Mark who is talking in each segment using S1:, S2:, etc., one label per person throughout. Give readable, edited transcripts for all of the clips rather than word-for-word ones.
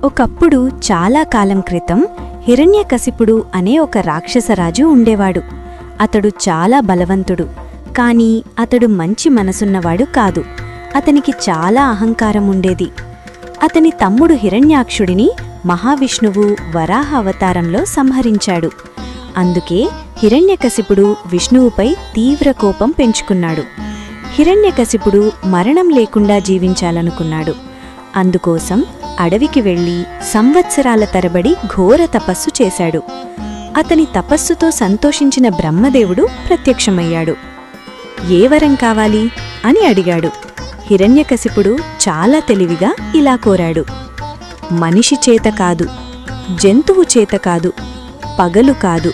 S1: ఒకప్పుడు చాలా కాలం క్రితం హిరణ్యకశిపుడు అనే ఒక రాక్షసరాజు ఉండేవాడు. అతడు చాలా బలవంతుడు, కాని అతడు మంచి మనసున్నవాడు కాదు. అతనికి చాలా అహంకారం ఉండేది. అతని తమ్ముడు హిరణ్యాక్షుడిని మహావిష్ణువు వరాహ అవతారంలో సంహరించాడు. అందుకే హిరణ్యకశిపుడు విష్ణువుపై తీవ్ర కోపం పెంచుకున్నాడు. హిరణ్యకశిపుడు మరణం లేకుండా జీవించాలనుకున్నాడు. అందుకోసం అడవికి వెళ్లి సంవత్సరాల తరబడి ఘోర తపస్సు చేశాడు. అతని తపస్సుతో సంతోషించిన బ్రహ్మదేవుడు ప్రత్యక్షమయ్యాడు. ఏ వరం కావాలి అని అడిగాడు. హిరణ్యకశిపుడు చాలా తెలివిగా ఇలా కోరాడు: మనిషి చేత కాదు, జంతువు చేత కాదు, పగలు కాదు,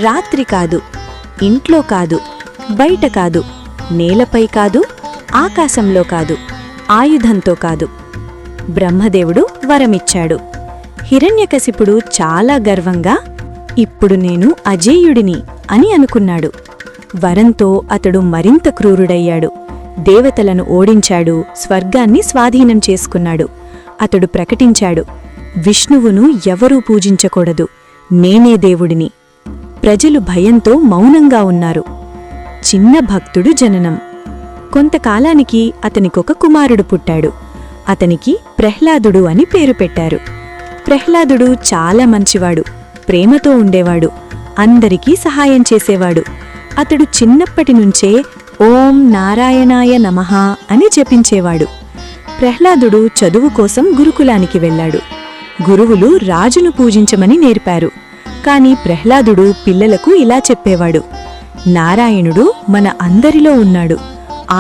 S1: రాత్రి కాదు, ఇంట్లో కాదు, బయట కాదు, నేలపై కాదు, ఆకాశంలో కాదు, ఆయుధంతో కాదు. బ్రహ్మదేవుడు వరమిచ్చాడు. హిరణ్యకశిపుడు చాలా గర్వంగా ఇప్పుడు నేను అజేయుడిని అని అనుకున్నాడు. వరంతో అతడు మరింత క్రూరుడయ్యాడు. దేవతలను ఓడించాడు, స్వర్గాన్ని స్వాధీనం చేసుకున్నాడు. అతడు ప్రకటించాడు: విష్ణువును ఎవరూ పూజించకూడదు, నేనే దేవుడిని. ప్రజలు భయంతో మౌనంగా ఉన్నారు. చిన్న భక్తుడు జననం. కొంతకాలానికి అతనికొక కుమారుడు పుట్టాడు. అతనికి ప్రహ్లాదుడు అని పేరు పెట్టారు. ప్రహ్లాదుడు చాలా మంచివాడు, ప్రేమతో ఉండేవాడు, అందరికీ సహాయం చేసేవాడు. అతడు చిన్నప్పటినుంచే ఓం నారాయణాయ నమః అని జపించేవాడు. ప్రహ్లాదుడు చదువు కోసం గురుకులానికి వెళ్ళాడు. గురువులు రాజును పూజించమని నేర్పారు. కాని ప్రహ్లాదుడు పిల్లలకు ఇలా చెప్పేవాడు: నారాయణుడు మన అందరిలో ఉన్నాడు,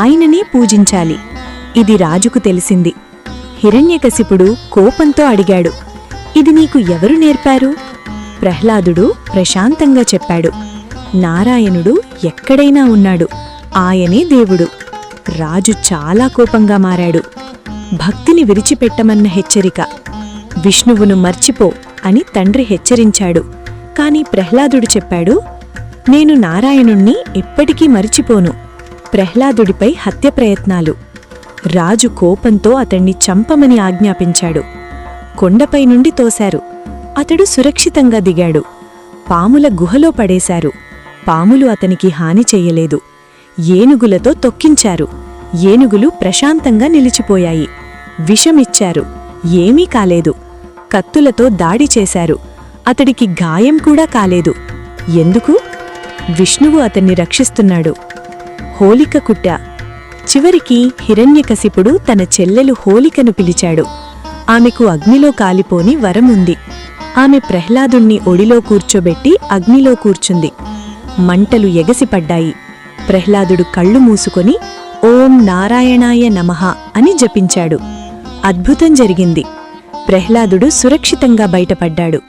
S1: ఆయననే పూజించాలి. ఇది రాజుకు తెలిసింది. హిరణ్యకశిపుడు కోపంతో అడిగాడు: ఇది నీకు ఎవరు నేర్పారు? ప్రహ్లాదుడు ప్రశాంతంగా చెప్పాడు: నారాయణుడు ఎక్కడైనా ఉన్నాడు, ఆయనే దేవుడు. రాజు చాలా కోపంగా మారాడు. భక్తిని విడిచిపెట్టమన్న హెచ్చరిక. విష్ణువును మర్చిపో అని తండ్రి హెచ్చరించాడు. కాని ప్రహ్లాదుడు చెప్పాడు: నేను నారాయణుణ్ణి ఎప్పటికీ మరిచిపోను. ప్రహ్లాదుడిపై హత్య ప్రయత్నాలు. రాజు కోపంతో అతణ్ణి చంపమని ఆజ్ఞాపించాడు. కొండపై నుండి తోశారు. అతడు సురక్షితంగా దిగాడు. పాముల గుహలో పడేశారు. పాములు అతనికి హాని చెయ్యలేదు. ఏనుగులతో తొక్కించారు. ఏనుగులు ప్రశాంతంగా నిలిచిపోయాయి. విషమిచ్చారు, ఏమీ కాలేదు. కత్తులతో దాడి చేశారు. అతడికి గాయం కూడా కాలేదు. ఎందుకు? విష్ణువు అతన్ని రక్షిస్తున్నాడు. హోలిక కుట్ట. చివరికి హిరణ్యకశిపుడు తన చెల్లెలు హోలికను పిలిచాడు. ఆమెకు అగ్నిలో కాలిపోని వరముంది. ఆమె ప్రహ్లాదుణ్ణి ఒడిలో కూర్చోబెట్టి అగ్నిలో కూర్చుంది. మంటలు ఎగసిపడ్డాయి. ప్రహ్లాదుడు కళ్ళు మూసుకొని ఓం నారాయణాయ నమః అని జపించాడు. అద్భుతం జరిగింది. ప్రహ్లాదుడు సురక్షితంగా బయటపడ్డాడు.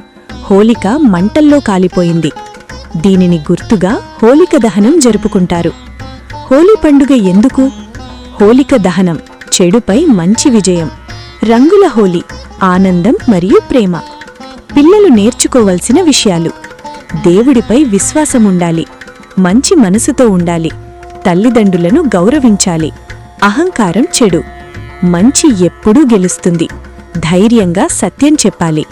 S1: హోలిక మంటల్లో కాలిపోయింది. దీనిని గుర్తుగా హోలిక దహనం జరుపుకుంటారు. హోలీ పండుగ ఎందుకు? హోలిక దహనం చెడుపై మంచి విజయం. రంగుల హోలీ, ఆనందం మరియు ప్రేమ. పిల్లలు నేర్చుకోవలసిన విషయాలు: దేవుడిపై విశ్వాసముండాలి, మంచి మనసుతో ఉండాలి, తల్లిదండ్రులను గౌరవించాలి. అహంకారం చెడు, మంచి ఎప్పుడూ గెలుస్తుంది. ధైర్యంగా సత్యం చెప్పాలి.